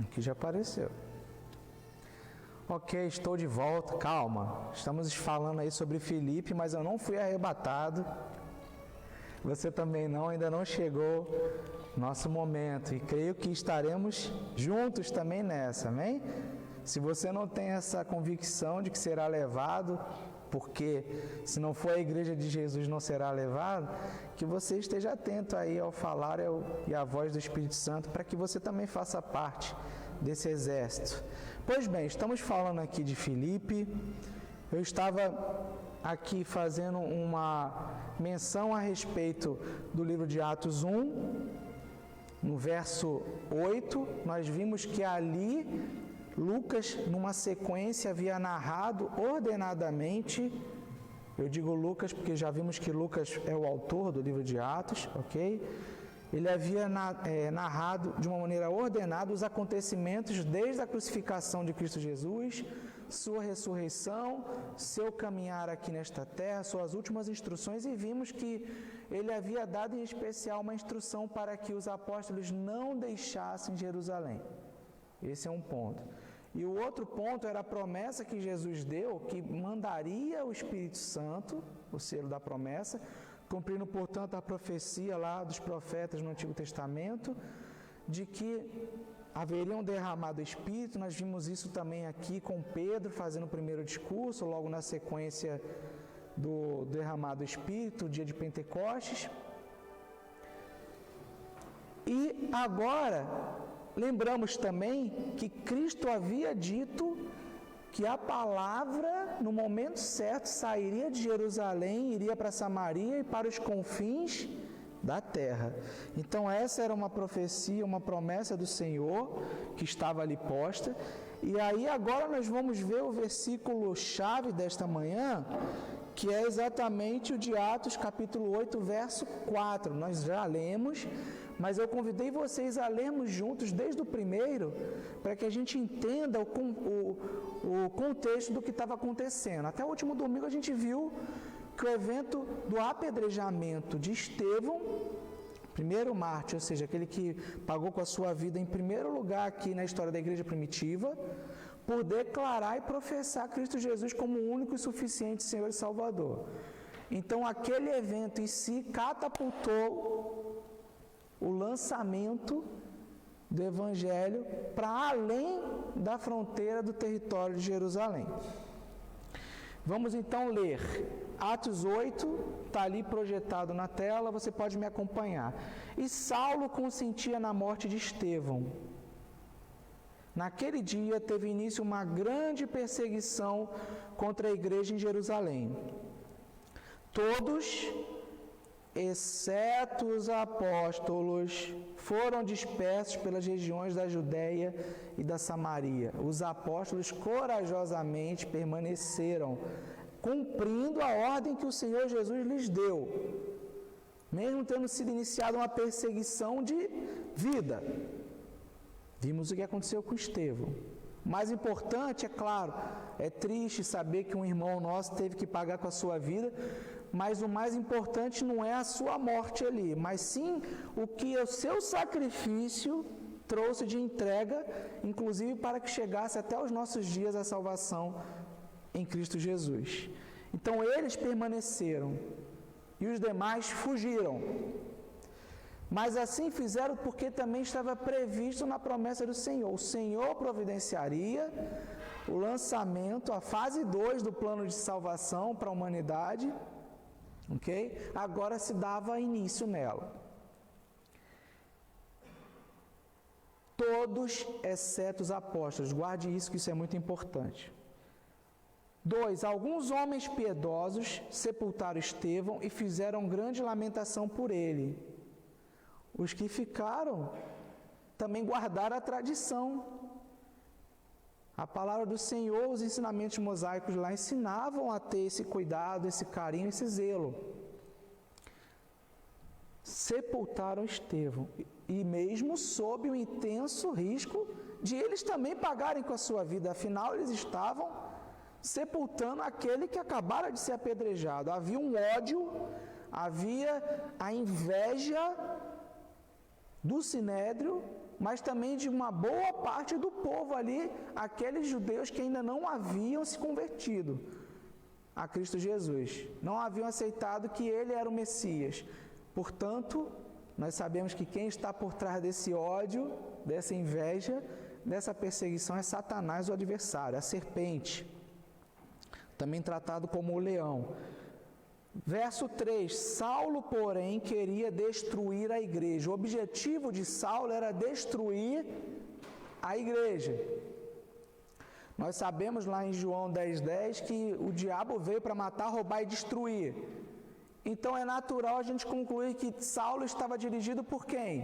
Aqui já apareceu. Ok, estou de volta, calma. Estamos falando aí sobre Filipe, mas eu não fui arrebatado. Você também não, ainda não chegou nosso momento. E creio que estaremos juntos também nessa, amém? Se você não tem essa convicção de que será levado, porque se não for a igreja de Jesus não será levado, que você esteja atento aí ao falar e à voz do Espírito Santo, para que você também faça parte desse exército. Pois bem, estamos falando aqui de Filipe. Eu estava aqui fazendo uma menção a respeito do livro de Atos 1, no verso 8, nós vimos que ali Lucas, numa sequência, havia narrado ordenadamente. Eu digo Lucas porque já vimos que Lucas é o autor do livro de Atos, ok? Ele havia narrado de uma maneira ordenada os acontecimentos desde a crucificação de Cristo Jesus, sua ressurreição, seu caminhar aqui nesta terra, suas últimas instruções, e vimos que ele havia dado em especial uma instrução para que os apóstolos não deixassem Jerusalém. Esse é um ponto. E o outro ponto era a promessa que Jesus deu, que mandaria o Espírito Santo, o selo da promessa, cumprindo, portanto, a profecia lá dos profetas no Antigo Testamento, de que haveriam derramado o Espírito. Nós vimos isso também aqui com Pedro, fazendo o primeiro discurso, logo na sequência do derramado Espírito, o dia de Pentecostes. E agora, lembramos também que Cristo havia dito que a palavra, no momento certo, sairia de Jerusalém, iria para Samaria e para os confins da terra. Então essa era uma profecia, uma promessa do Senhor que estava ali posta. E aí agora nós vamos ver o versículo chave desta manhã, que é exatamente o de Atos capítulo 8, verso 4. Nós já lemos, mas eu convidei vocês a lermos juntos desde o primeiro, para que a gente entenda o contexto do que estava acontecendo. Até o último domingo a gente viu que o evento do apedrejamento de Estevão, primeiro mártir, ou seja, aquele que pagou com a sua vida em primeiro lugar aqui na história da igreja primitiva, por declarar e professar Cristo Jesus como o único e suficiente Senhor e Salvador. Então aquele evento em si catapultou o lançamento do Evangelho para além da fronteira do território de Jerusalém. Vamos então ler Atos 8, está ali projetado na tela, você pode me acompanhar. E Saulo consentia na morte de Estevão. Naquele dia teve início uma grande perseguição contra a igreja em Jerusalém. Todos, exceto os apóstolos, foram dispersos pelas regiões da Judéia e da Samaria. Os apóstolos corajosamente permaneceram, cumprindo a ordem que o Senhor Jesus lhes deu, mesmo tendo sido iniciada uma perseguição de vida. Vimos o que aconteceu com Estevão. O mais importante, é claro, é triste saber que um irmão nosso teve que pagar com a sua vida, mas o mais importante não é a sua morte ali, mas sim o que o seu sacrifício trouxe de entrega, inclusive para que chegasse até os nossos dias a salvação em Cristo Jesus. Então eles permaneceram e os demais fugiram. Mas assim fizeram porque também estava previsto na promessa do Senhor. O Senhor providenciaria o lançamento, a fase 2 do plano de salvação para a humanidade, ok? Agora se dava início nela. Todos, exceto os apóstolos. Guarde isso, que isso é muito importante. 2. Alguns homens piedosos sepultaram Estevão e fizeram grande lamentação por ele. Os que ficaram também guardaram a tradição. A palavra do Senhor, os ensinamentos mosaicos lá ensinavam a ter esse cuidado, esse carinho, esse zelo. Sepultaram Estevão, e mesmo sob o intenso risco de eles também pagarem com a sua vida, afinal eles estavam sepultando aquele que acabara de ser apedrejado. Havia um ódio, havia a inveja do Sinédrio mas também de uma boa parte do povo ali, aqueles judeus que ainda não haviam se convertido a Cristo Jesus, não haviam aceitado que Ele era o Messias. Portanto, nós sabemos que quem está por trás desse ódio, dessa inveja, dessa perseguição é Satanás, o adversário, a serpente, também tratado como o leão. Verso 3, Saulo, porém, queria destruir a igreja. O objetivo de Saulo era destruir a igreja. Nós sabemos lá em João 10:10 que o diabo veio para matar, roubar e destruir. Então é natural a gente concluir que Saulo estava dirigido por quem?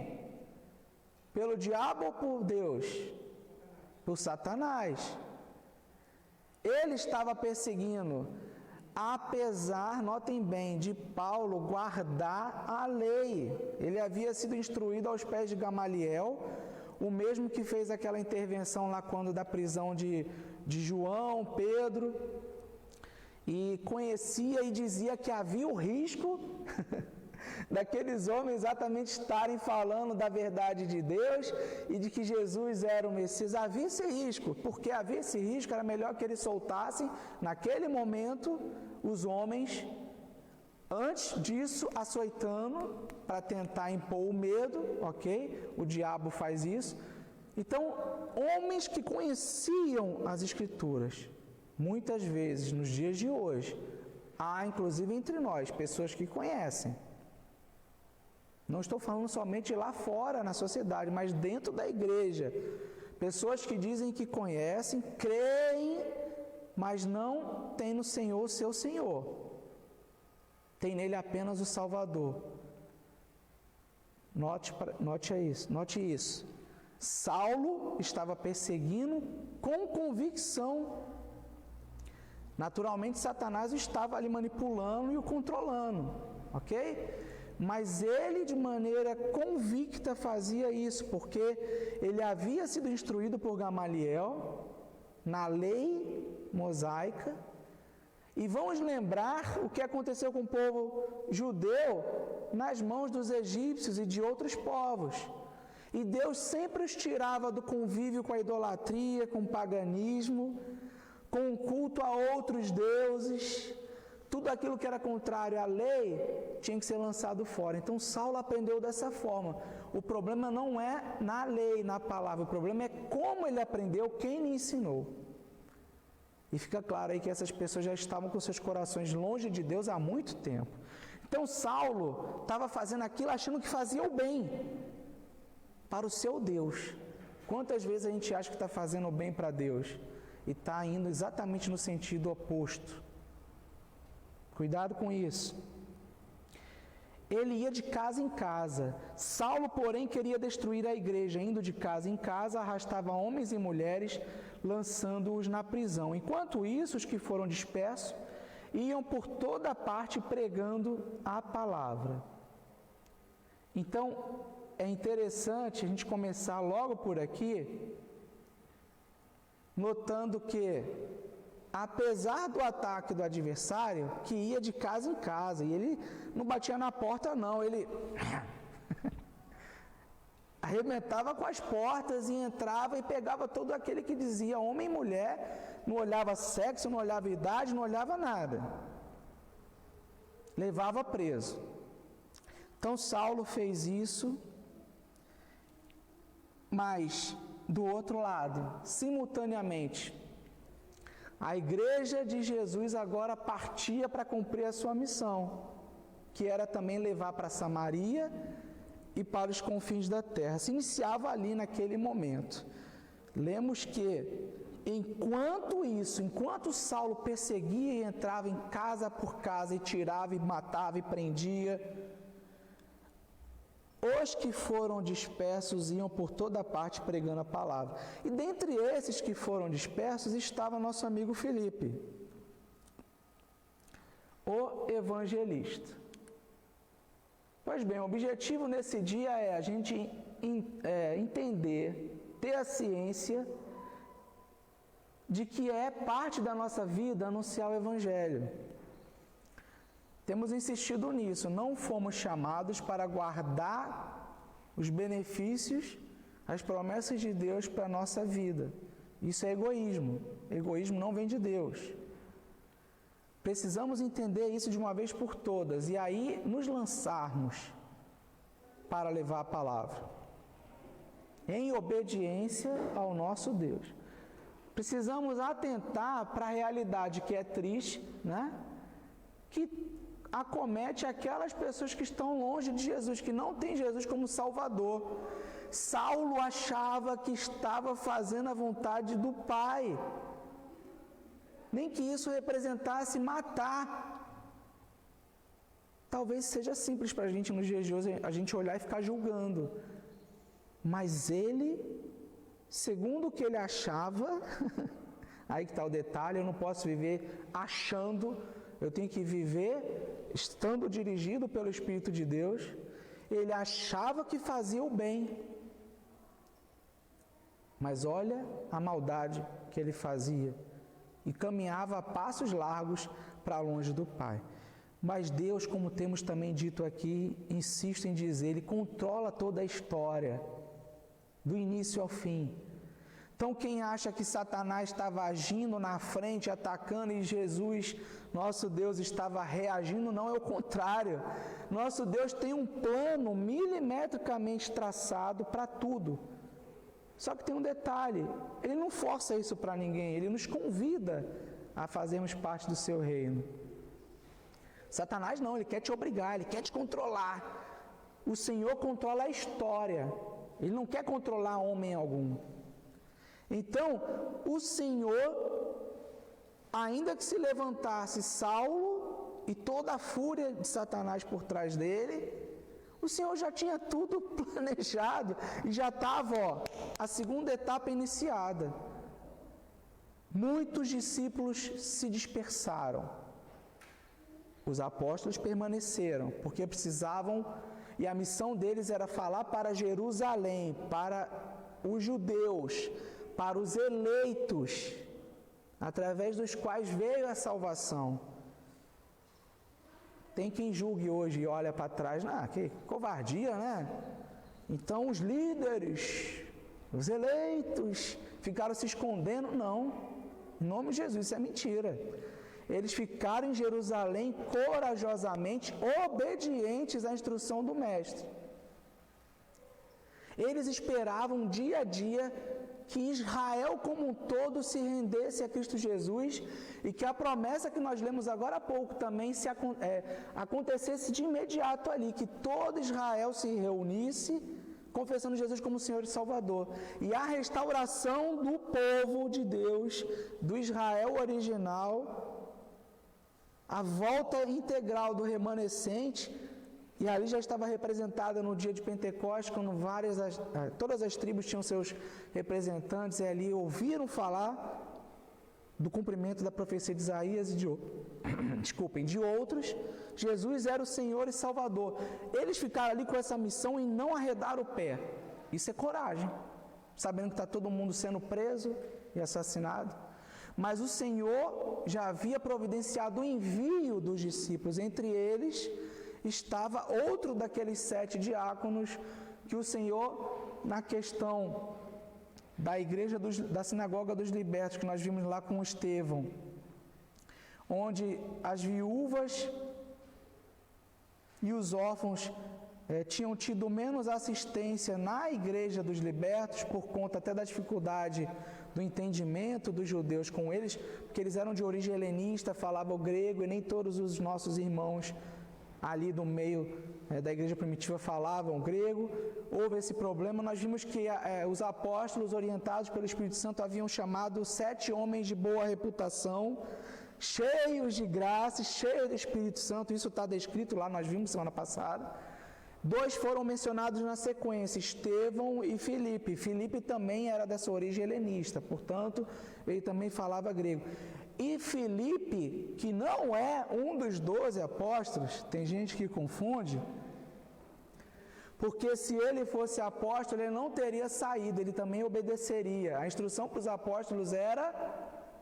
Pelo diabo ou por Deus? Por Satanás. Ele estava perseguindo, apesar, notem bem, de Paulo guardar a lei. Ele havia sido instruído aos pés de Gamaliel, o mesmo que fez aquela intervenção lá quando da prisão de João, Pedro, e conhecia e dizia que havia o risco daqueles homens exatamente estarem falando da verdade de Deus e de que Jesus era o Messias. Havia esse risco, porque havia esse risco, era melhor que eles soltassem naquele momento os homens, antes disso açoitando para tentar impor o medo, ok? O diabo faz isso. Então, homens que conheciam as Escrituras, muitas vezes nos dias de hoje, há inclusive entre nós pessoas que conhecem. Não estou falando somente lá fora na sociedade, mas dentro da igreja. Pessoas que dizem que conhecem, creem, mas não têm no Senhor o seu Senhor. Tem nele apenas o Salvador. Note isso. Saulo estava perseguindo com convicção. Naturalmente, Satanás estava ali manipulando e o controlando, ok? Mas ele, de maneira convicta, fazia isso, porque ele havia sido instruído por Gamaliel na lei mosaica. E vamos lembrar o que aconteceu com o povo judeu nas mãos dos egípcios e de outros povos. E Deus sempre os tirava do convívio com a idolatria, com o paganismo, com o culto a outros deuses. Tudo aquilo que era contrário à lei tinha que ser lançado fora. Então Saulo aprendeu dessa forma. O problema não é na lei, na palavra, o problema é como ele aprendeu, quem lhe ensinou. E fica claro aí que essas pessoas já estavam com seus corações longe de Deus há muito tempo. Então Saulo estava fazendo aquilo achando que fazia o bem para o seu Deus. Quantas vezes a gente acha que está fazendo o bem para Deus e está indo exatamente no sentido oposto? Cuidado com isso. Ele ia de casa em casa. Saulo, porém, queria destruir a igreja. Indo de casa em casa, arrastava homens e mulheres, lançando-os na prisão. Enquanto isso, os que foram dispersos iam por toda parte pregando a palavra. Então, é interessante a gente começar logo por aqui, notando que, apesar do ataque do adversário, que ia de casa em casa, e ele não batia na porta não, ele arrebentava com as portas e entrava e pegava todo aquele que dizia homem e mulher, não olhava sexo, não olhava idade, não olhava nada. Levava preso. Então Saulo fez isso, mas do outro lado, simultaneamente, a igreja de Jesus agora partia para cumprir a sua missão, que era também levar para Samaria e para os confins da terra. Se iniciava ali naquele momento. Lemos que, enquanto Saulo perseguia e entrava em casa por casa e tirava e matava e prendia, os que foram dispersos iam por toda parte pregando a palavra. E dentre esses que foram dispersos estava nosso amigo Filipe, o evangelista. Pois bem, o objetivo nesse dia é a gente entender, ter a ciência de que é parte da nossa vida anunciar o Evangelho. Temos insistido nisso, não fomos chamados para guardar os benefícios as promessas de Deus para a nossa vida. Isso é egoísmo. Egoísmo não vem de Deus. Precisamos entender isso de uma vez por todas e aí nos lançarmos para levar a palavra em obediência ao nosso Deus. Precisamos atentar para a realidade que é triste, né? Que acomete aquelas pessoas que estão longe de Jesus, que não têm Jesus como Salvador. Saulo achava que estava fazendo a vontade do Pai, nem que isso representasse matar. Talvez seja simples para a gente nos dias de hoje, a gente olhar e ficar julgando, mas ele, segundo o que ele achava, aí que está o detalhe, eu não posso viver achando, eu tenho que viver estando dirigido pelo Espírito de Deus. Ele achava que fazia o bem, mas olha a maldade que ele fazia, e caminhava a passos largos para longe do Pai. Mas Deus, como temos também dito aqui, insisto em dizer, Ele controla toda a história, do início ao fim. Então quem acha que Satanás estava agindo na frente, atacando, e Jesus, nosso Deus, estava reagindo, não, é o contrário. Nosso Deus tem um plano milimetricamente traçado para tudo. Só que tem um detalhe, Ele não força isso para ninguém, Ele nos convida a fazermos parte do seu reino. Satanás não, ele quer te obrigar, ele quer te controlar. O Senhor controla a história, Ele não quer controlar homem algum. Então, o Senhor, ainda que se levantasse Saulo e toda a fúria de Satanás por trás dele, o Senhor já tinha tudo planejado e já estava, a segunda etapa iniciada. Muitos discípulos se dispersaram. Os apóstolos permaneceram, porque precisavam, e a missão deles era falar para Jerusalém, para os judeus, para os eleitos, através dos quais veio a salvação. Tem quem julgue hoje e olha para trás, que covardia, né? Então os líderes, os eleitos, ficaram se escondendo. Não, em nome de Jesus, isso é mentira. Eles ficaram em Jerusalém corajosamente, obedientes à instrução do Mestre. Eles esperavam dia a dia que Israel como um todo se rendesse a Cristo Jesus e que a promessa que nós lemos agora há pouco também acontecesse de imediato ali, que todo Israel se reunisse confessando Jesus como Senhor e Salvador. E a restauração do povo de Deus, do Israel original, a volta integral do remanescente, e ali já estava representada no dia de Pentecostes, quando todas as tribos tinham seus representantes, e ali ouviram falar do cumprimento da profecia de Isaías e de outros. Jesus era o Senhor e Salvador. Eles ficaram ali com essa missão em não arredar o pé. Isso é coragem, sabendo que está todo mundo sendo preso e assassinado. Mas o Senhor já havia providenciado o envio dos discípulos. Entre eles estava outro daqueles 7 diáconos que o Senhor, na questão da igreja da sinagoga dos libertos, que nós vimos lá com Estevão, onde as viúvas e os órfãos tinham tido menos assistência na igreja dos libertos, por conta até da dificuldade do entendimento dos judeus com eles, porque eles eram de origem helenista, falavam grego, e nem todos os nossos irmãos ali do meio da igreja primitiva falavam grego. Houve esse problema. Nós vimos que os apóstolos, orientados pelo Espírito Santo, haviam chamado 7 homens de boa reputação, cheios de graça, cheios do Espírito Santo. Isso está descrito lá, nós vimos semana passada. 2 foram mencionados na sequência, Estevão e Filipe. Filipe também era dessa origem helenista, portanto, ele também falava grego. E Filipe, que não é um dos 12 apóstolos, tem gente que confunde, porque se ele fosse apóstolo, ele não teria saído, ele também obedeceria. A instrução para os apóstolos era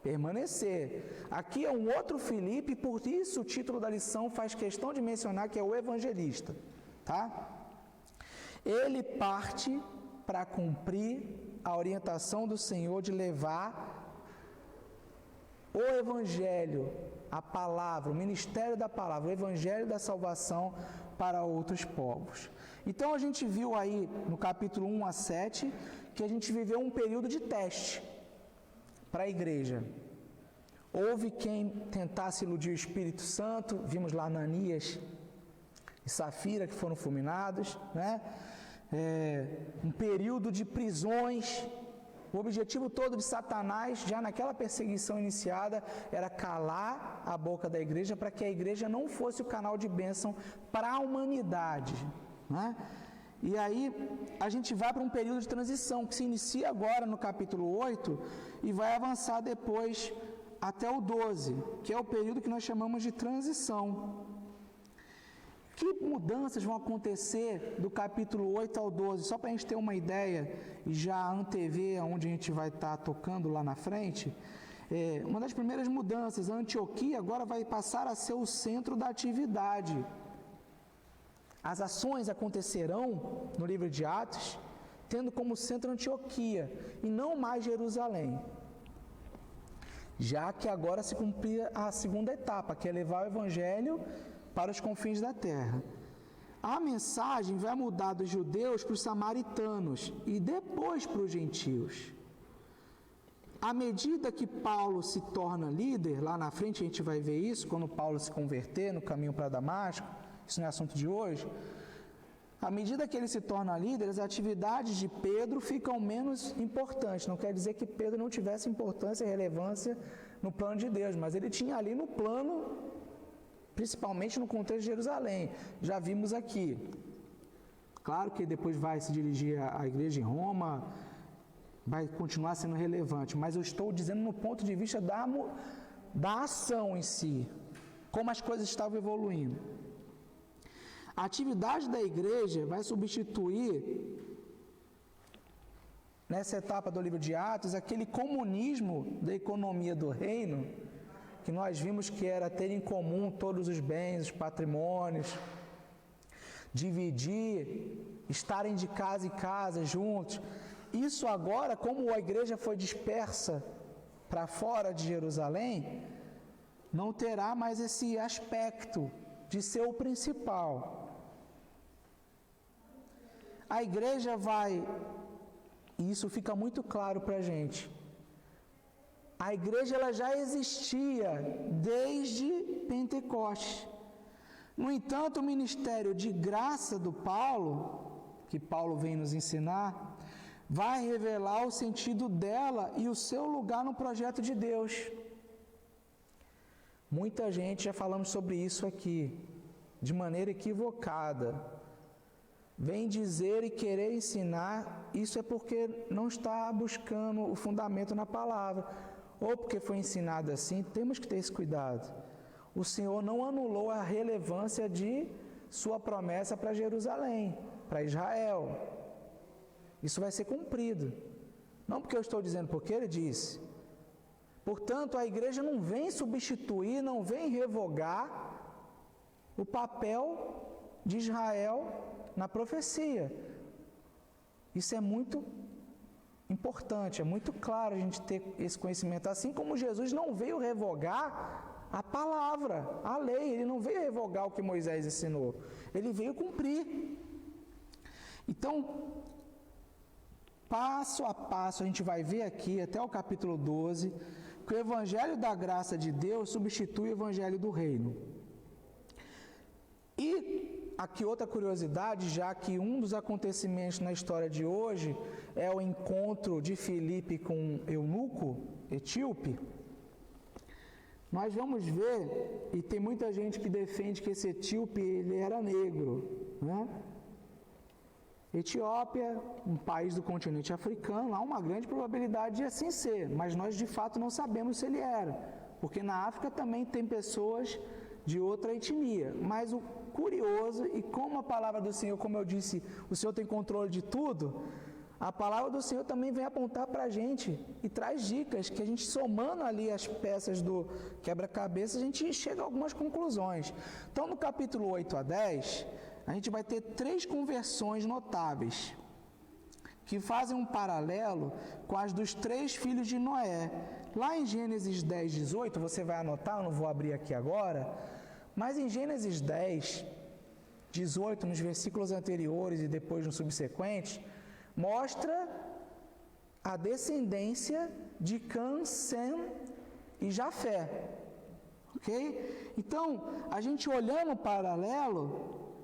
permanecer. Aqui é um outro Filipe, por isso o título da lição faz questão de mencionar que é o evangelista, tá? Ele parte para cumprir a orientação do Senhor de levar o Evangelho, a palavra, o ministério da palavra, o Evangelho da salvação para outros povos. Então a gente viu aí no capítulo 1 a 7 que a gente viveu um período de teste para a igreja. Houve quem tentasse iludir o Espírito Santo, vimos lá Ananias e Safira que foram fulminados, né? Um período de prisões. O objetivo todo de Satanás, já naquela perseguição iniciada, era calar a boca da igreja para que a igreja não fosse o canal de bênção para a humanidade, né? E aí a gente vai para um período de transição que se inicia agora no capítulo 8 e vai avançar depois até o 12, que é o período que nós chamamos de transição. Que mudanças vão acontecer do capítulo 8 ao 12? Só para a gente ter uma ideia e já antever aonde a gente vai estar tocando lá na frente. Uma das primeiras mudanças, a Antioquia agora vai passar a ser o centro da atividade. As ações acontecerão no livro de Atos, tendo como centro Antioquia e não mais Jerusalém. Já que agora se cumpria a segunda etapa, que é levar o Evangelho para os confins da terra. A mensagem vai mudar dos judeus para os samaritanos e depois para os gentios. À medida que Paulo se torna líder, lá na frente a gente vai ver isso, quando Paulo se converter no caminho para Damasco, isso não é assunto de hoje. À medida que ele se torna líder, as atividades de Pedro ficam menos importantes. Não quer dizer que Pedro não tivesse importância e relevância no plano de Deus, mas ele tinha ali no plano, principalmente no contexto de Jerusalém. Já vimos aqui. Claro que depois vai se dirigir à igreja em Roma, vai continuar sendo relevante, mas eu estou dizendo no ponto de vista da ação em si, como as coisas estavam evoluindo. A atividade da igreja vai substituir, nessa etapa do livro de Atos, aquele comunismo da economia do reino, que nós vimos que era ter em comum todos os bens, os patrimônios, dividir, estarem de casa em casa juntos. Isso agora, como a igreja foi dispersa para fora de Jerusalém, não terá mais esse aspecto de ser o principal. A igreja vai, e isso fica muito claro para a gente, a igreja ela já existia desde Pentecostes. No entanto, o ministério de graça do Paulo, que Paulo vem nos ensinar, vai revelar o sentido dela e o seu lugar no projeto de Deus. Muita gente já falamos sobre isso aqui, de maneira equivocada. Vem dizer e querer ensinar, isso é porque não está buscando o fundamento na palavra, ou porque foi ensinado assim. Temos que ter esse cuidado. O Senhor não anulou a relevância de sua promessa para Jerusalém, para Israel. Isso vai ser cumprido. Não porque eu estou dizendo, porque Ele disse. Portanto, a igreja não vem substituir, não vem revogar o papel de Israel na profecia. Isso é muito importante, é muito claro a gente ter esse conhecimento. Assim como Jesus não veio revogar a palavra, a lei, ele não veio revogar o que Moisés ensinou, ele veio cumprir. Então, passo a passo, a gente vai ver aqui, até o capítulo 12, que o Evangelho da graça de Deus substitui o Evangelho do reino. E aqui outra curiosidade, já que um dos acontecimentos na história de hoje é o encontro de Filipe com Eunuco, etíope, nós vamos ver, e tem muita gente que defende que esse etíope ele era negro, né? Etiópia, um país do continente africano, há uma grande probabilidade de assim ser, mas nós de fato não sabemos se ele era, porque na África também tem pessoas de outra etnia, mas o curioso, e como a palavra do Senhor, como eu disse, o Senhor tem controle de tudo, a palavra do Senhor também vem apontar para a gente e traz dicas que a gente, somando ali as peças do quebra-cabeça, a gente chega a algumas conclusões. Então, no capítulo 8 a 10, a gente vai ter 3 conversões notáveis. que fazem um paralelo com as dos 3 filhos de Noé. Lá em Gênesis 10, 18, você vai anotar, eu não vou abrir aqui agora, mas em Gênesis 10, 18, nos versículos anteriores e depois nos subsequentes, mostra a descendência de Cã, Sem e Jafé. Ok? Então, a gente olhando o paralelo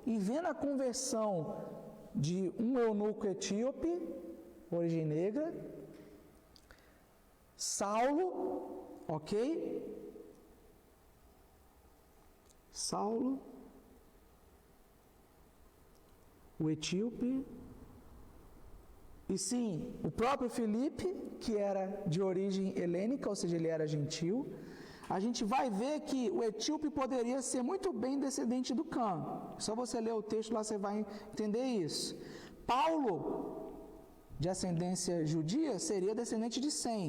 e vendo a conversão de um eunuco etíope, origem negra, Saulo, ok? Saulo, o etíope, e sim, o próprio Filipe, que era de origem helênica, ou seja, ele era gentil. A gente vai ver que o etíope poderia ser muito bem descendente do Cã. Só você ler o texto lá, você vai entender isso. Paulo, de ascendência judia, seria descendente de Sem.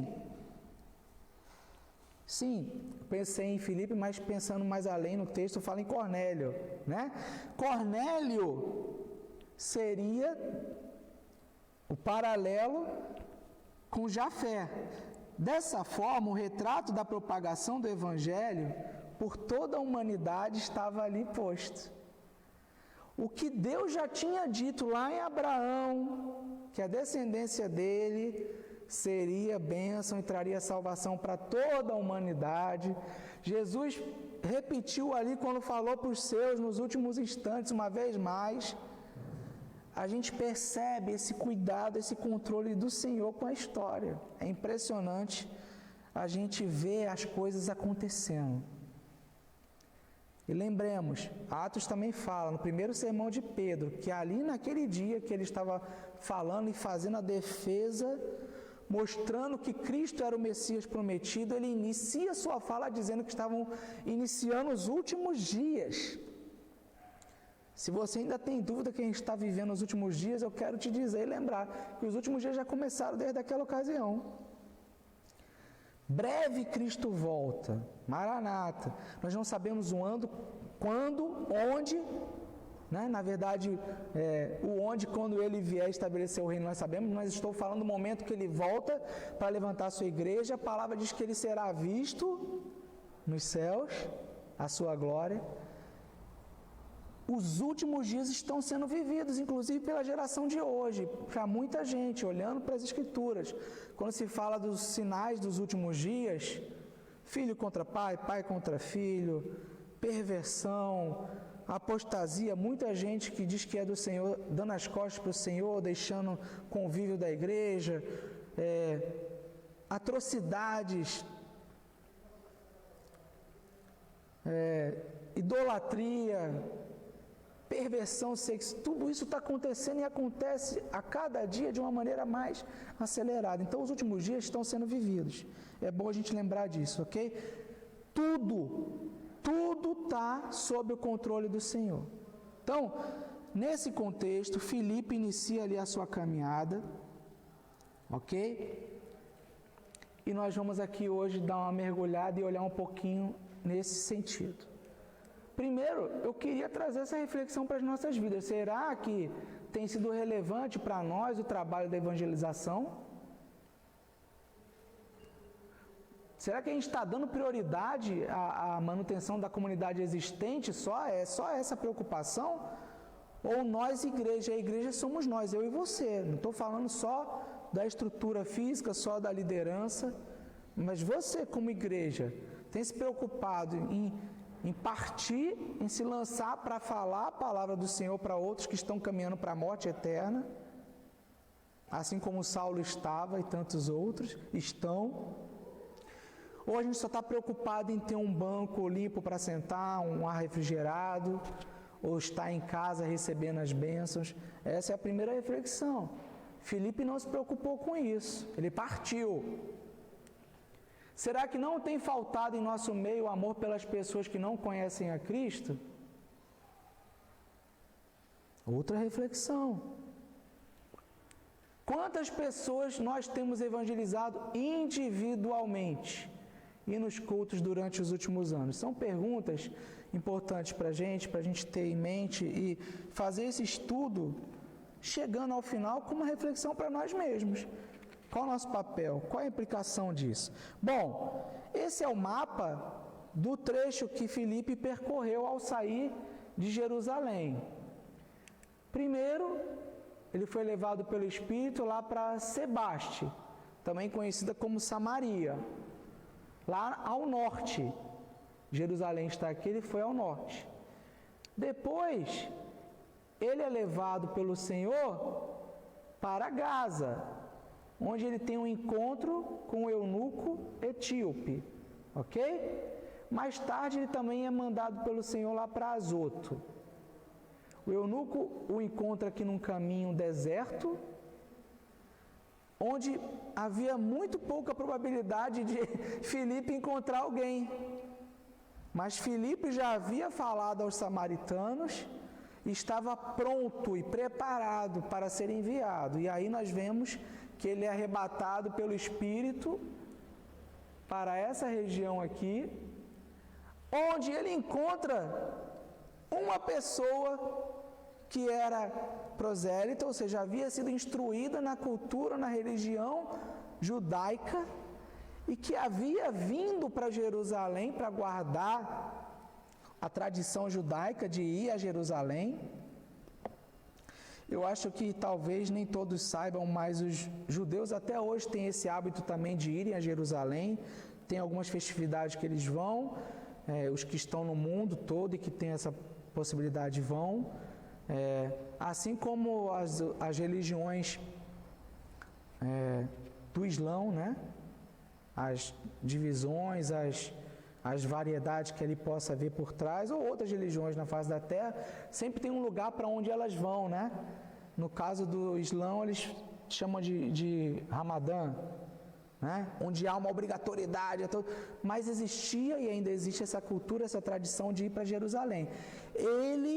Sim, pensei em Filipe, mas pensando mais além no texto, fala em Cornélio, né? Cornélio seria o paralelo com Jafé. Dessa forma, o retrato da propagação do Evangelho por toda a humanidade estava ali posto. O que Deus já tinha dito lá em Abraão, que a descendência dele seria bênção e traria salvação para toda a humanidade. Jesus repetiu ali quando falou para os seus nos últimos instantes, uma vez mais. A gente percebe esse cuidado, esse controle do Senhor com a história. É impressionante a gente ver as coisas acontecendo. E lembremos, Atos também fala, no primeiro sermão de Pedro, que ali naquele dia que ele estava falando e fazendo a defesa, mostrando que Cristo era o Messias prometido, ele inicia sua fala dizendo que estavam iniciando os últimos dias. Se você ainda tem dúvida que a gente está vivendo os últimos dias, eu quero te dizer e lembrar que os últimos dias já começaram desde aquela ocasião. Breve Cristo volta, Maranata. Nós não sabemos o ano, quando, onde, né? Na verdade, o onde, quando ele vier estabelecer o reino, nós sabemos, mas estou falando do momento que ele volta para levantar a sua igreja. A palavra diz que ele será visto nos céus, a sua glória. Os últimos dias estão sendo vividos, inclusive pela geração de hoje, para muita gente, olhando para as Escrituras. Quando se fala dos sinais dos últimos dias, filho contra pai, pai contra filho, perversão, apostasia, muita gente que diz que é do Senhor, dando as costas para o Senhor, deixando o convívio da igreja, atrocidades, idolatria, perversão sexual, tudo isso está acontecendo e acontece a cada dia de uma maneira mais acelerada. Então, os últimos dias estão sendo vividos. É bom a gente lembrar disso, ok? Tudo está sob o controle do Senhor. Então, nesse contexto, Filipe inicia ali a sua caminhada, ok? E nós vamos aqui hoje dar uma mergulhada e olhar um pouquinho nesse sentido. Primeiro, eu queria trazer essa reflexão para as nossas vidas. Será que tem sido relevante para nós o trabalho da evangelização? Será que a gente está dando prioridade à manutenção da comunidade existente? Só essa preocupação? Ou nós, igreja, a igreja somos nós, eu e você. Não estou falando só da estrutura física, só da liderança, mas você como igreja tem se preocupado em partir, em se lançar para falar a palavra do Senhor para outros que estão caminhando para a morte eterna, assim como Saulo estava e tantos outros estão. Ou a gente só está preocupado em ter um banco limpo para sentar, um ar refrigerado, ou estar em casa recebendo as bênçãos. Essa é a primeira reflexão. Filipe não se preocupou com isso, ele partiu. Será que não tem faltado em nosso meio o amor pelas pessoas que não conhecem a Cristo? Outra reflexão. Quantas pessoas nós temos evangelizado individualmente e nos cultos durante os últimos anos? São perguntas importantes para a gente ter em mente e fazer esse estudo chegando ao final com uma reflexão para nós mesmos. Qual é o nosso papel? Qual é a implicação disso? Bom, esse é o mapa do trecho que Filipe percorreu ao sair de Jerusalém. Primeiro, ele foi levado pelo Espírito lá para Sebaste, também conhecida como Samaria, lá ao norte. Jerusalém está aqui, ele foi ao norte. Depois, ele é levado pelo Senhor para Gaza, onde ele tem um encontro com o eunuco etíope, ok? Mais tarde, ele também é mandado pelo Senhor lá para Azoto. O eunuco o encontra aqui num caminho deserto, onde havia muito pouca probabilidade de Filipe encontrar alguém. Mas Filipe já havia falado aos samaritanos e estava pronto e preparado para ser enviado. E aí nós vemos que ele é arrebatado pelo Espírito para essa região aqui, onde ele encontra uma pessoa que era prosélita, ou seja, havia sido instruída na cultura, na religião judaica, e que havia vindo para Jerusalém para guardar a tradição judaica de ir a Jerusalém. Eu acho que talvez nem todos saibam, mas os judeus até hoje têm esse hábito também de irem a Jerusalém. Tem algumas festividades que eles vão, os que estão no mundo todo e que têm essa possibilidade vão. Assim como as religiões do Islão, né? As divisões, as variedades que ele possa ver por trás, ou outras religiões na face da terra, sempre tem um lugar para onde elas vão, né? No caso do Islão, eles chamam de Ramadã, né? Onde há uma obrigatoriedade, mas existia e ainda existe essa cultura, essa tradição de ir para Jerusalém. Ele,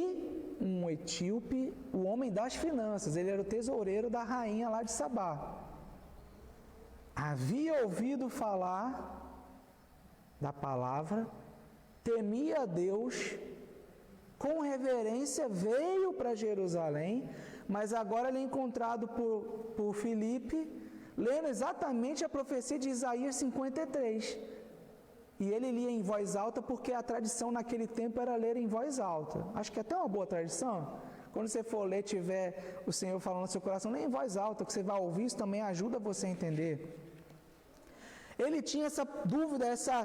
um etíope, o homem das finanças, ele era o tesoureiro da rainha lá de Sabá. Havia ouvido falar da palavra, temia a Deus, com reverência veio para Jerusalém, mas agora ele é encontrado por Filipe, lendo exatamente a profecia de Isaías 53. E ele lia em voz alta porque a tradição naquele tempo era ler em voz alta. Acho que é até uma boa tradição. Quando você for ler, tiver o Senhor falando no seu coração, lê em voz alta, que você vai ouvir, isso também ajuda você a entender. Ele tinha essa dúvida, essa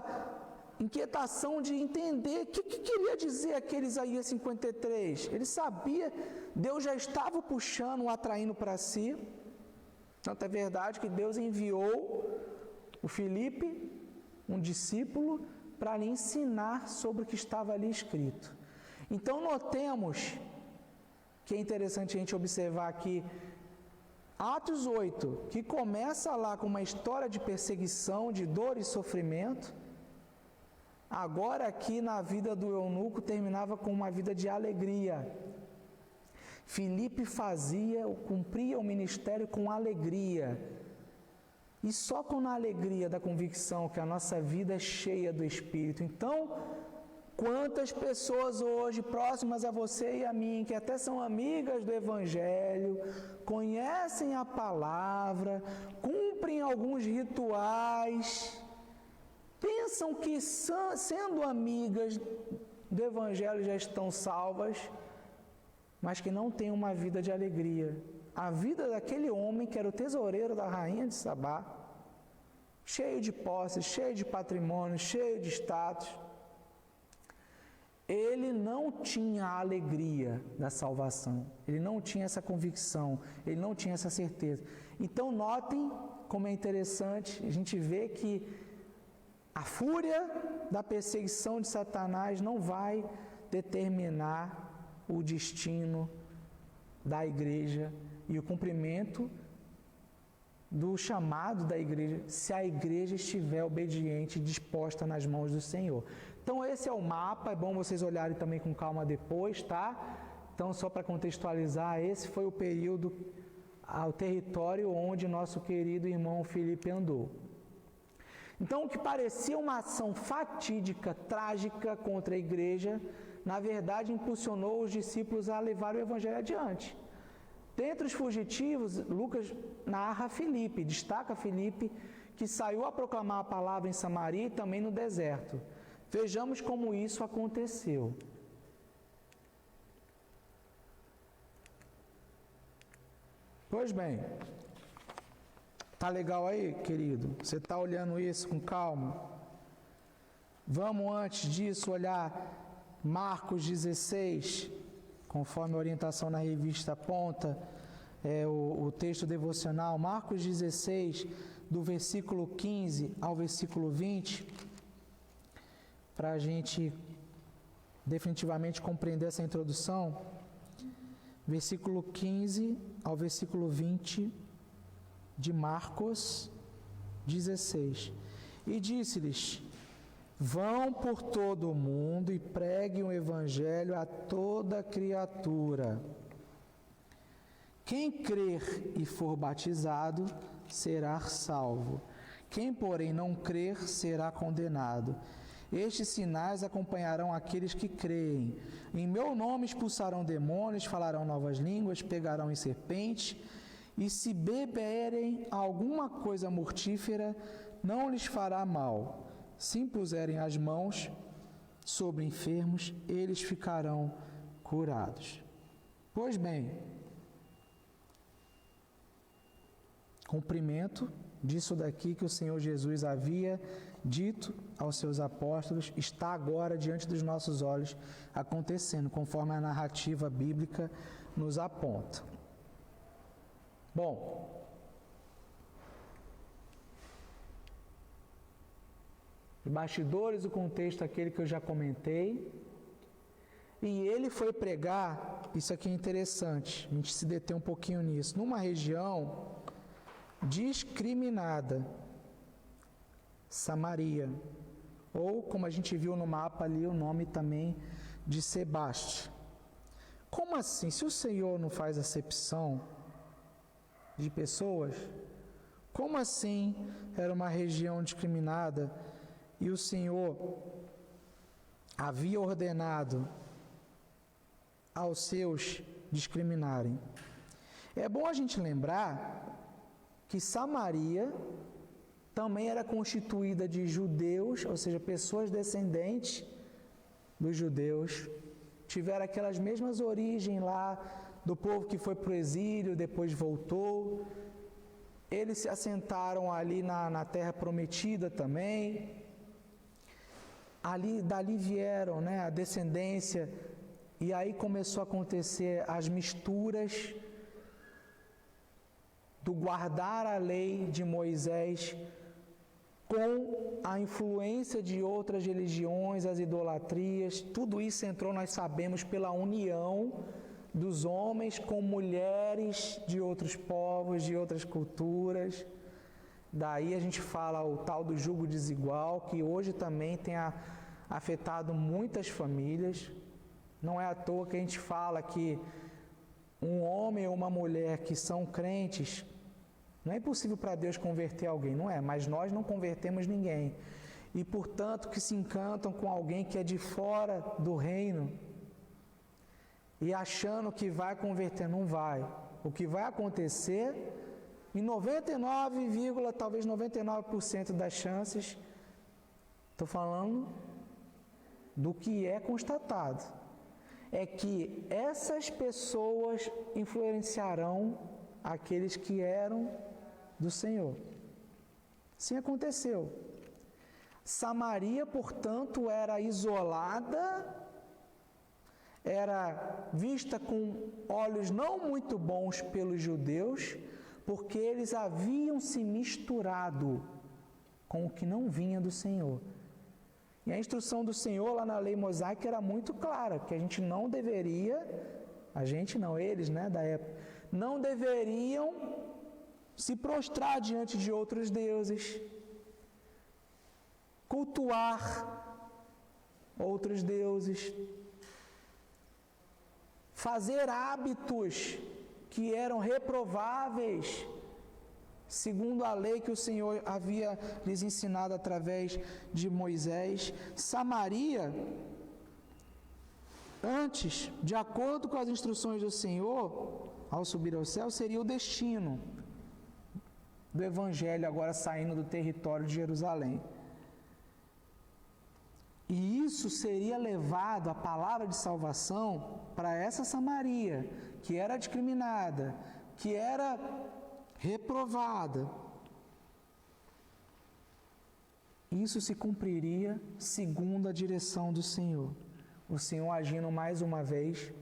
inquietação de entender o que queria dizer aquele Isaías 53. Ele sabia, Deus já estava puxando, atraindo para si. Tanto é verdade que Deus enviou o Filipe, um discípulo, para lhe ensinar sobre o que estava ali escrito. Então notemos que é interessante a gente observar aqui Atos 8, que começa lá com uma história de perseguição, de dor e sofrimento, agora aqui na vida do eunuco terminava com uma vida de alegria. Filipe cumpria o ministério com alegria. E só com a alegria da convicção que a nossa vida é cheia do Espírito. Então, quantas pessoas hoje próximas a você e a mim, que até são amigas do Evangelho, conhecem a palavra, cumprem alguns rituais, pensam que sendo amigas do Evangelho já estão salvas, mas que não têm uma vida de alegria. A vida daquele homem que era o tesoureiro da rainha de Sabá, cheio de posses, cheio de patrimônio, cheio de status, ele não tinha a alegria da salvação, ele não tinha essa convicção, ele não tinha essa certeza. Então notem como é interessante, a gente vê que a fúria da perseguição de Satanás não vai determinar o destino da igreja e o cumprimento do chamado da igreja, se a igreja estiver obediente e disposta nas mãos do Senhor. Então esse é o mapa, é bom vocês olharem também com calma depois, tá? Então só para contextualizar, esse foi o período, o território onde nosso querido irmão Filipe andou. Então o que parecia uma ação fatídica, trágica contra a igreja, na verdade impulsionou os discípulos a levar o evangelho adiante. Dentre os fugitivos, Lucas narra Filipe, destaca Filipe, que saiu a proclamar a palavra em Samaria e também no deserto. Vejamos como isso aconteceu. Pois bem, tá legal aí, querido? Você está olhando isso com calma? Vamos, antes disso, olhar Marcos 16, conforme a orientação na revista aponta, o texto devocional, Marcos 16, do versículo 15 ao versículo 20, para a gente definitivamente compreender essa introdução. Versículo 15 ao versículo 20 de Marcos 16. E disse-lhes: vão por todo o mundo e preguem o evangelho a toda criatura. Quem crer e for batizado será salvo. Quem, porém, não crer será condenado. Estes sinais acompanharão aqueles que creem. Em meu nome expulsarão demônios, falarão novas línguas, pegarão em serpentes, e se beberem alguma coisa mortífera, não lhes fará mal. Se impuserem as mãos sobre enfermos, eles ficarão curados. Pois bem, cumprimento disso daqui que o Senhor Jesus havia dito aos seus apóstolos, está agora diante dos nossos olhos acontecendo, conforme a narrativa bíblica nos aponta. Bom, os bastidores, o contexto aquele que eu já comentei, e ele foi pregar, isso aqui é interessante, a gente se deter um pouquinho nisso, numa região discriminada, Samaria, ou como a gente viu no mapa ali, o nome também de Sebaste. Como assim? Se o Senhor não faz acepção de pessoas, como assim era uma região discriminada e o Senhor havia ordenado aos seus discriminarem? É bom a gente lembrar que Samaria também era constituída de judeus, ou seja, pessoas descendentes dos judeus, tiveram aquelas mesmas origens lá do povo que foi para o exílio, depois voltou. Eles se assentaram ali na terra prometida também. Dali vieram, a descendência, e aí começou a acontecer as misturas do guardar a lei de Moisés com a influência de outras religiões, as idolatrias. Tudo isso entrou, nós sabemos, pela união dos homens com mulheres de outros povos, de outras culturas. Daí a gente fala o tal do jugo desigual, que hoje também tem afetado muitas famílias. Não é à toa que a gente fala que um homem ou uma mulher que são crentes, não é impossível para Deus converter alguém, não é, mas nós não convertemos ninguém. E, portanto, que se encantam com alguém que é de fora do reino e achando que vai converter, não vai. O que vai acontecer, em 99% das chances, estou falando do que é constatado, é que essas pessoas influenciarão aqueles que eram do Senhor. Sim, aconteceu. Samaria, portanto, era isolada, era vista com olhos não muito bons pelos judeus, porque eles haviam se misturado com o que não vinha do Senhor. E a instrução do Senhor lá na lei mosaica era muito clara, que a gente não deveria, eles, da época, não deveriam se prostrar diante de outros deuses, cultuar outros deuses, fazer hábitos que eram reprováveis, segundo a lei que o Senhor havia lhes ensinado através de Moisés. Samaria, antes, de acordo com as instruções do Senhor, ao subir ao céu, seria o destino do Evangelho agora saindo do território de Jerusalém. E isso seria levado, a palavra de salvação, para essa Samaria, que era discriminada, que era reprovada. Isso se cumpriria segundo a direção do Senhor. O Senhor agindo mais uma vez.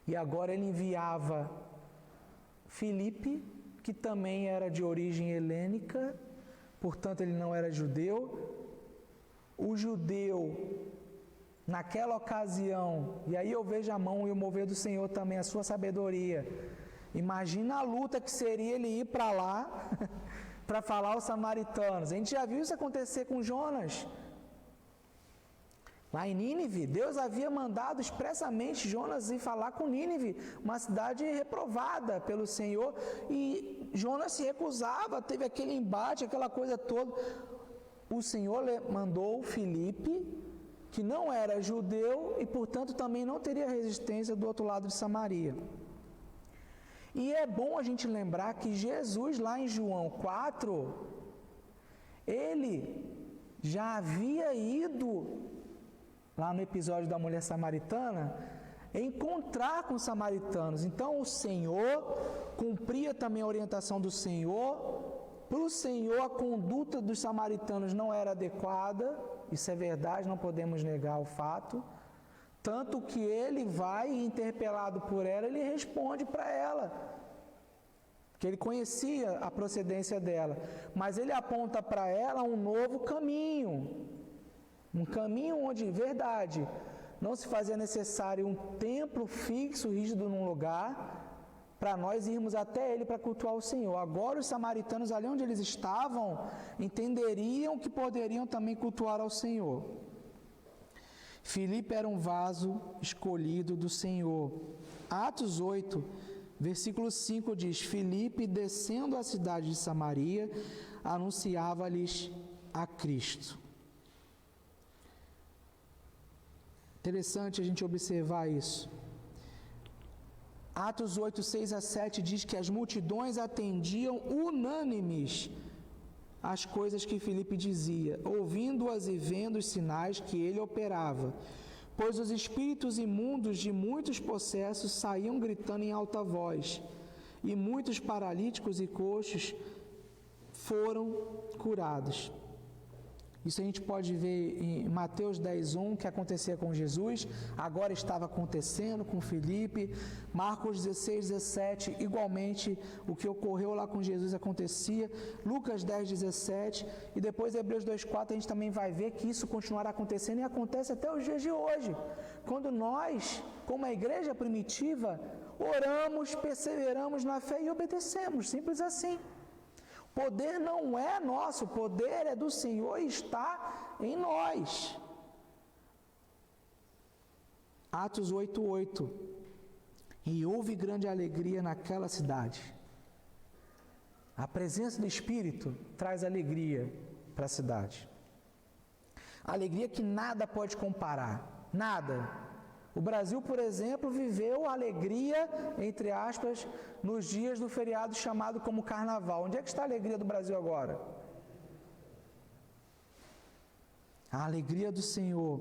E agora ele enviava Filipe, que também era de origem helênica, portanto ele não era judeu. O judeu, naquela ocasião, e aí eu vejo a mão e o mover do Senhor também, a sua sabedoria. Imagina a luta que seria ele ir para lá para falar aos samaritanos. A gente já viu isso acontecer com Jonas. Lá em Nínive, Deus havia mandado expressamente Jonas ir falar com Nínive, uma cidade reprovada pelo Senhor, e Jonas se recusava, teve aquele embate, aquela coisa toda. O Senhor mandou Filipe, que não era judeu e, portanto, também não teria resistência do outro lado de Samaria. E é bom a gente lembrar que Jesus, lá em João 4, ele já havia ido, lá no episódio da mulher samaritana, encontrar com os samaritanos. Então, o Senhor cumpria também a orientação do Senhor. Para o Senhor, a conduta dos samaritanos não era adequada, isso é verdade, não podemos negar o fato. Tanto que ele vai, interpelado por ela, ele responde para ela, que ele conhecia a procedência dela, mas ele aponta para ela um novo caminho, um caminho onde, verdade, não se fazia necessário um templo fixo, rígido num lugar, para nós irmos até ele para cultuar o Senhor. Agora os samaritanos, ali onde eles estavam, entenderiam que poderiam também cultuar ao Senhor. Filipe era um vaso escolhido do Senhor. Atos 8, versículo 5 diz: Filipe, descendo à cidade de Samaria, anunciava-lhes a Cristo. Interessante a gente observar isso. Atos 8, 6 a 7 diz que as multidões atendiam unânimes as coisas que Filipe dizia, ouvindo-as e vendo os sinais que ele operava, pois os espíritos imundos de muitos possessos saíam gritando em alta voz, e muitos paralíticos e coxos foram curados. Isso a gente pode ver em Mateus 10:1, que acontecia com Jesus, agora estava acontecendo com Filipe. Marcos 16:17, igualmente o que ocorreu lá com Jesus acontecia. Lucas 10:17 e depois Hebreus 2:4 a gente também vai ver que isso continuará acontecendo e acontece até os dias de hoje. Quando nós, como a igreja primitiva, oramos, perseveramos na fé e obedecemos, simples assim. Poder não é nosso, o poder é do Senhor e está em nós. Atos 8:8. E houve grande alegria naquela cidade. A presença do Espírito traz alegria para a cidade. Alegria que nada pode comparar, nada. O Brasil, por exemplo, viveu a alegria, entre aspas, nos dias do feriado chamado como Carnaval. Onde é que está a alegria do Brasil agora? A alegria do Senhor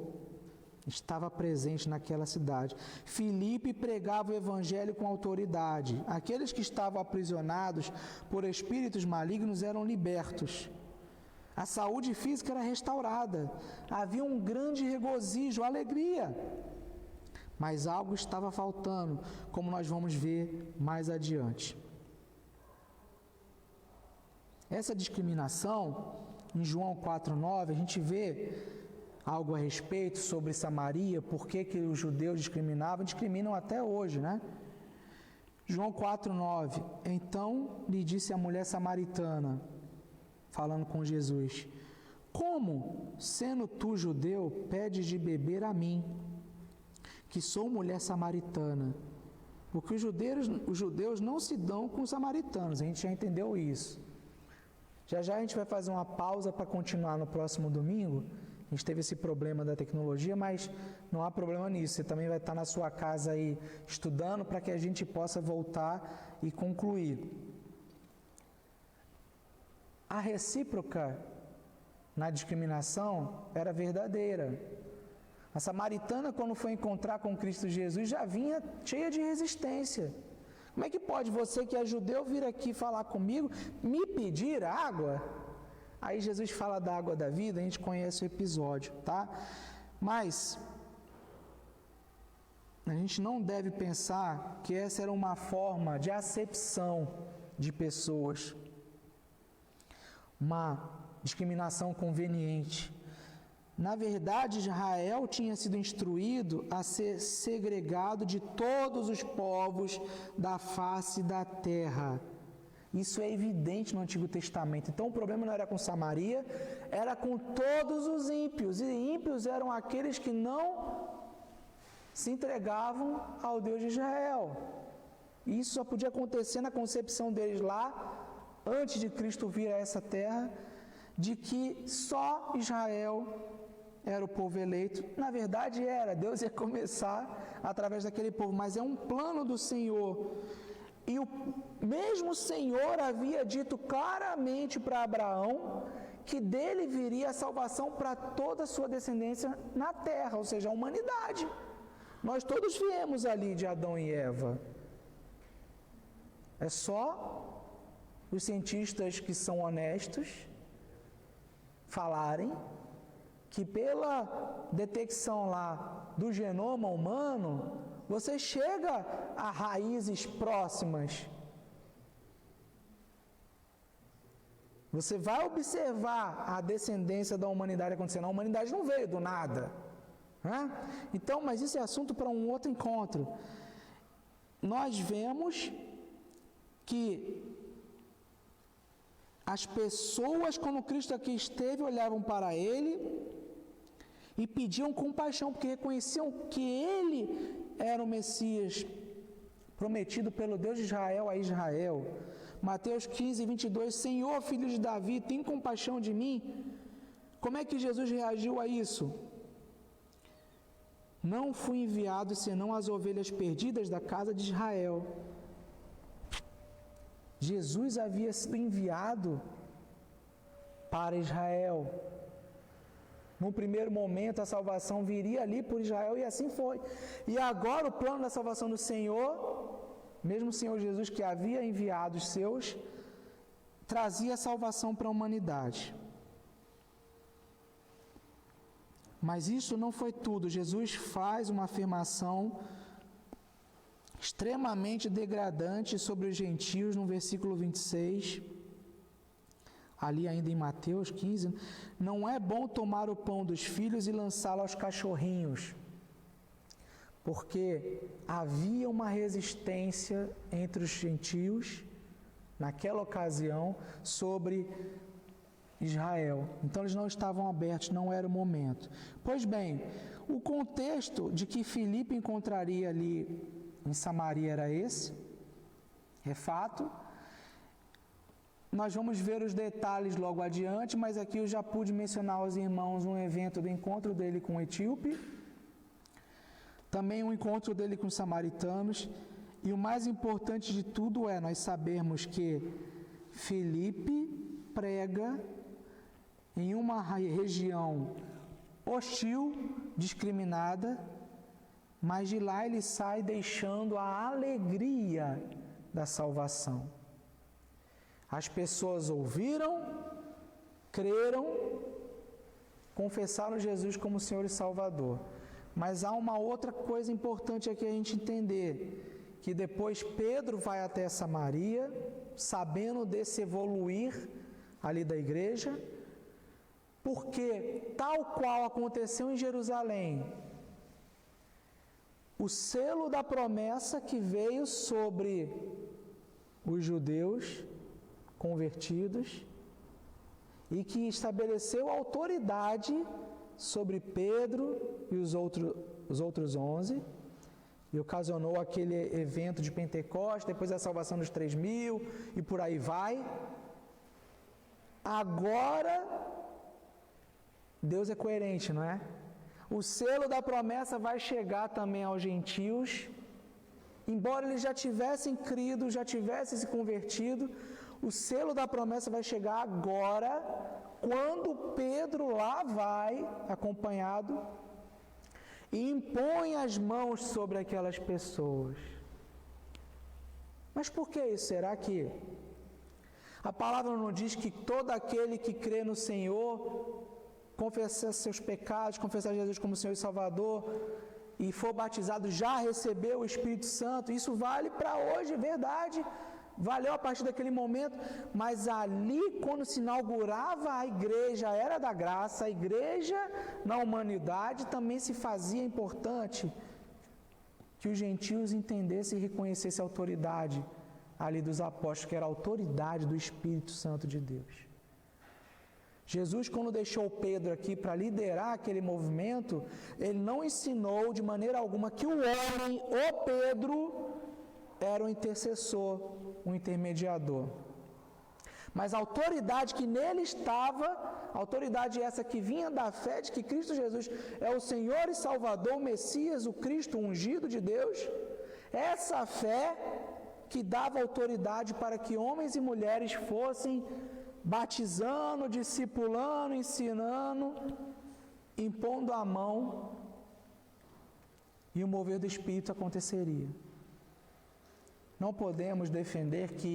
estava presente naquela cidade. Filipe pregava o evangelho com autoridade. Aqueles que estavam aprisionados por espíritos malignos eram libertos. A saúde física era restaurada. Havia um grande regozijo, alegria. Mas algo estava faltando, como nós vamos ver mais adiante. Essa discriminação, em João 4:9, a gente vê algo a respeito sobre Samaria, por que os judeus discriminam até hoje, né? João 4:9, então lhe disse a mulher samaritana, falando com Jesus: como, sendo tu judeu, pedes de beber a mim, que sou mulher samaritana? Porque os judeus não se dão com os samaritanos, a gente já entendeu isso. Já já a gente vai fazer uma pausa para continuar no próximo domingo A gente teve esse problema da tecnologia, mas não há problema nisso. Você também vai estar na sua casa aí estudando para que a gente possa voltar e concluir. A recíproca na discriminação era verdadeira. A samaritana, quando foi encontrar com Cristo Jesus, já vinha cheia de resistência. Como é que pode você que é judeu vir aqui falar comigo, me pedir água? Aí Jesus fala da água da vida, a gente conhece o episódio, tá? Mas a gente não deve pensar que essa era uma forma de acepção de pessoas, uma discriminação conveniente. Na verdade, Israel tinha sido instruído a ser segregado de todos os povos da face da terra. Isso é evidente no Antigo Testamento. Então o problema não era com Samaria, era com todos os ímpios. E ímpios eram aqueles que não se entregavam ao Deus de Israel. E isso só podia acontecer na concepção deles lá, antes de Cristo vir a essa terra, de que só Israel era o povo eleito. Na verdade era, Deus ia começar através daquele povo, mas é um plano do Senhor. E o mesmo Senhor havia dito claramente para Abraão que dele viria a salvação para toda a sua descendência na terra, ou seja, a humanidade. Nós todos viemos ali de Adão e Eva. É só os cientistas que são honestos falarem que pela detecção lá do genoma humano, você chega a raízes próximas. Você vai observar a descendência da humanidade acontecendo. A humanidade não veio do nada. Né? Então, mas isso é assunto para um outro encontro. Nós vemos que as pessoas, quando Cristo aqui esteve, olhavam para Ele e pediam compaixão, porque reconheciam que Ele era o Messias prometido pelo Deus de Israel a Israel. Mateus 15, 22, Senhor, filho de Davi, tem compaixão de mim? Como é que Jesus reagiu a isso? Não fui enviado senão as ovelhas perdidas da casa de Israel. Jesus havia sido enviado para Israel. No primeiro momento, a salvação viria ali por Israel, e assim foi. E agora o plano da salvação do Senhor, mesmo o Senhor Jesus que havia enviado os seus, trazia a salvação para a humanidade. Mas isso não foi tudo. Jesus faz uma afirmação extremamente degradante sobre os gentios no versículo 26. Ali ainda em Mateus 15, não é bom tomar o pão dos filhos e lançá-lo aos cachorrinhos, porque havia uma resistência entre os gentios, naquela ocasião, sobre Israel. Então eles não estavam abertos, não era o momento. Pois bem, o contexto de que Filipe encontraria ali em Samaria era esse, é fato. Nós vamos ver os detalhes logo adiante, mas aqui eu já pude mencionar aos irmãos um evento do encontro dele com o etíope, também um encontro dele com os samaritanos, e o mais importante de tudo é nós sabermos que Filipe prega em uma região hostil, discriminada, mas de lá ele sai deixando a alegria da salvação. As pessoas ouviram, creram, confessaram Jesus como Senhor e Salvador. Mas há uma outra coisa importante aqui a gente entender, que depois Pedro vai até Samaria, sabendo desse evoluir ali da igreja, porque tal qual aconteceu em Jerusalém, o selo da promessa que veio sobre os judeus convertidos e que estabeleceu autoridade sobre Pedro e os outros 11 e ocasionou aquele evento de Pentecostes, depois a salvação dos 3.000 e por aí vai. Agora Deus é coerente, não é? O selo da promessa vai chegar também aos gentios, embora eles já tivessem crido, já tivessem se convertido, o selo da promessa vai chegar agora, quando Pedro lá vai, acompanhado, e impõe as mãos sobre aquelas pessoas. Mas por que isso? Será que a palavra não diz que todo aquele que crê no Senhor, confessar seus pecados, confessar Jesus como Senhor e Salvador, e for batizado, já recebeu o Espírito Santo? Isso vale para hoje, verdade. Valeu a partir daquele momento, mas ali, quando se inaugurava a igreja, a era da graça, a igreja na humanidade, também se fazia importante que os gentios entendessem e reconhecessem a autoridade ali dos apóstolos, que era a autoridade do Espírito Santo de Deus. Jesus, quando deixou Pedro aqui para liderar aquele movimento, ele não ensinou de maneira alguma que o homem, o Pedro, era um intercessor, um intermediador. Mas a autoridade que nele estava, a autoridade essa que vinha da fé de que Cristo Jesus é o Senhor e Salvador, o Messias, o Cristo ungido de Deus, essa fé que dava autoridade para que homens e mulheres fossem batizando, discipulando, ensinando, impondo a mão, e o mover do Espírito aconteceria. Não podemos defender que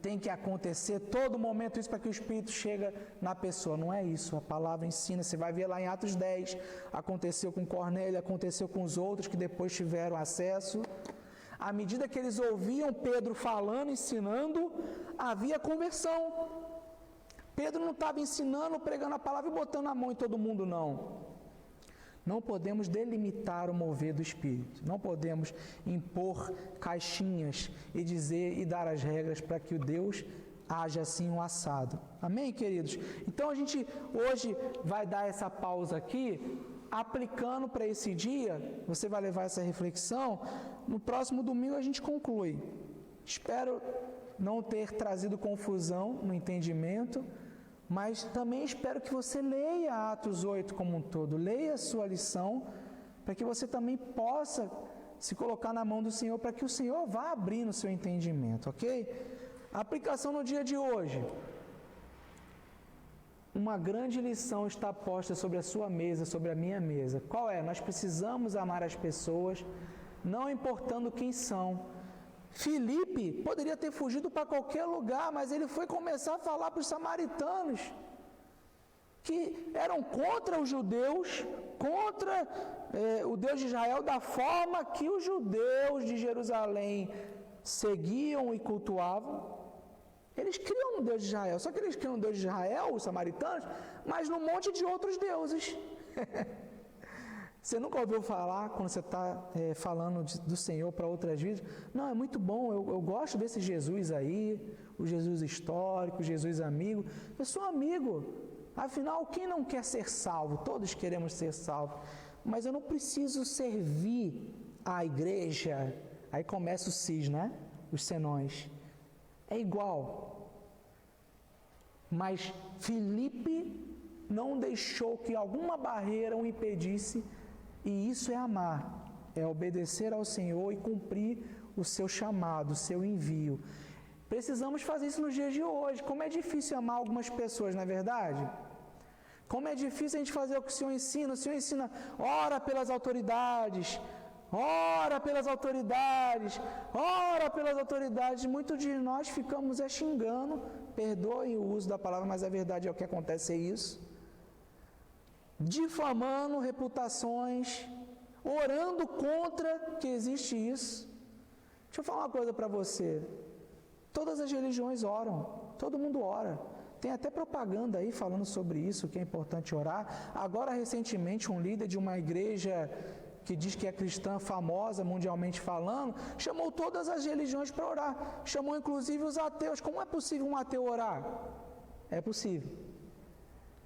tem que acontecer todo momento isso para que o Espírito chegue na pessoa. Não é isso. A palavra ensina. Você vai ver lá em Atos 10. Aconteceu com Cornélio, aconteceu com os outros que depois tiveram acesso. À medida que eles ouviam Pedro falando, ensinando, havia conversão. Pedro não estava ensinando, pregando a palavra e botando a mão em todo mundo, não. Não podemos delimitar o mover do Espírito. Não podemos impor caixinhas e dizer e dar as regras para que o Deus haja assim um assado. Amém, queridos? Então a gente hoje vai dar essa pausa aqui, aplicando para esse dia. Você vai levar essa reflexão. No próximo domingo a gente conclui. Espero não ter trazido confusão no entendimento, mas também espero que você leia Atos 8 como um todo, leia a sua lição, para que você também possa se colocar na mão do Senhor, para que o Senhor vá abrindo o seu entendimento, ok? A aplicação no dia de hoje. Uma grande lição está posta sobre a sua mesa, sobre a minha mesa. Qual é? Nós precisamos amar as pessoas, não importando quem são. Filipe poderia ter fugido para qualquer lugar, mas ele foi começar a falar para os samaritanos, que eram contra os judeus, contra o Deus de Israel, da forma que os judeus de Jerusalém seguiam e cultuavam. Eles criam um Deus de Israel, só que eles criam um Deus de Israel, os samaritanos, mas num monte de outros deuses. Você nunca ouviu falar, quando você está falando do Senhor para outras vidas? Não, é muito bom, eu gosto desse Jesus aí, o Jesus histórico, o Jesus amigo. Eu sou amigo, afinal, quem não quer ser salvo? Todos queremos ser salvos, mas eu não preciso servir à igreja. Aí começa o cis, né? Os senões. É igual. Mas Filipe não deixou que alguma barreira o impedisse. E isso é amar, é obedecer ao Senhor e cumprir o seu chamado, o seu envio. Precisamos fazer isso nos dias de hoje. Como é difícil amar algumas pessoas, não é verdade? Como é difícil a gente fazer o que o Senhor ensina. O Senhor ensina, ora pelas autoridades, ora pelas autoridades, ora pelas autoridades. Muitos de nós ficamos xingando, perdoem o uso da palavra, mas a verdade é o que acontece, é isso. Difamando reputações, orando contra que existe isso. Deixa eu falar uma coisa para você. Todas as religiões oram, todo mundo ora. Tem até propaganda aí falando sobre isso, que é importante orar. Agora, recentemente, um líder de uma igreja que diz que é cristã famosa, mundialmente falando, chamou todas as religiões para orar. Chamou inclusive os ateus. Como é possível um ateu orar? É possível.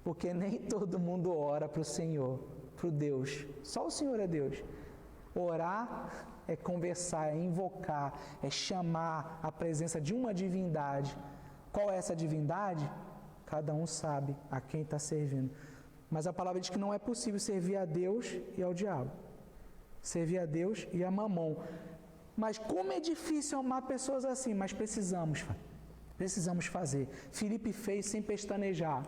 Porque nem todo mundo ora para o Senhor, para o Deus. Só o Senhor é Deus. Orar é conversar, é invocar, é chamar a presença de uma divindade. Qual é essa divindade? Cada um sabe a quem está servindo. Mas a palavra diz que não é possível servir a Deus e ao diabo. Servir a Deus e a Mamon. Mas como é difícil amar pessoas assim, mas precisamos fazer. Filipe fez sem pestanejar.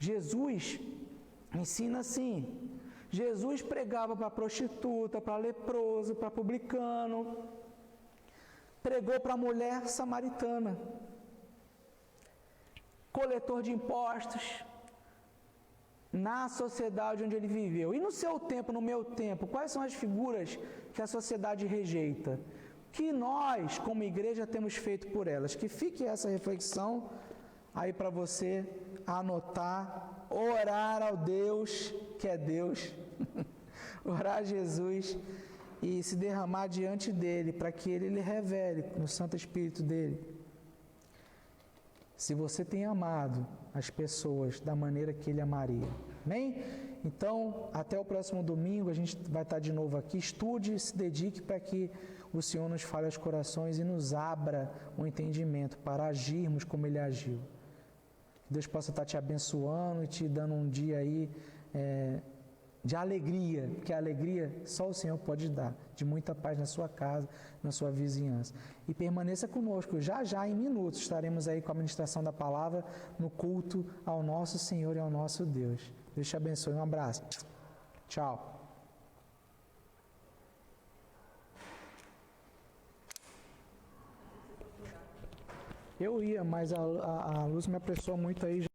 Jesus ensina assim. Jesus pregava para prostituta, para leproso, para publicano. Pregou para a mulher samaritana. Coletor de impostos. Na sociedade onde ele viveu. E no seu tempo, no meu tempo, quais são as figuras que a sociedade rejeita? Que nós, como igreja, temos feito por elas? Que fique essa reflexão aí para você anotar, orar ao Deus, que é Deus, orar a Jesus e se derramar diante dele, para que ele lhe revele no Santo Espírito dele. Se você tem amado as pessoas da maneira que ele amaria. Amém? Então, até o próximo domingo, a gente vai estar de novo aqui. Estude e se dedique para que o Senhor nos fale aos corações e nos abra o entendimento para agirmos como ele agiu. Que Deus possa estar te abençoando e te dando um dia aí de alegria, porque a alegria só o Senhor pode dar, de muita paz na sua casa, na sua vizinhança. E permaneça conosco, já em minutos estaremos aí com a ministração da palavra no culto ao nosso Senhor e ao nosso Deus. Deus te abençoe, um abraço. Tchau. Eu ia, mas a luz me apressou muito aí.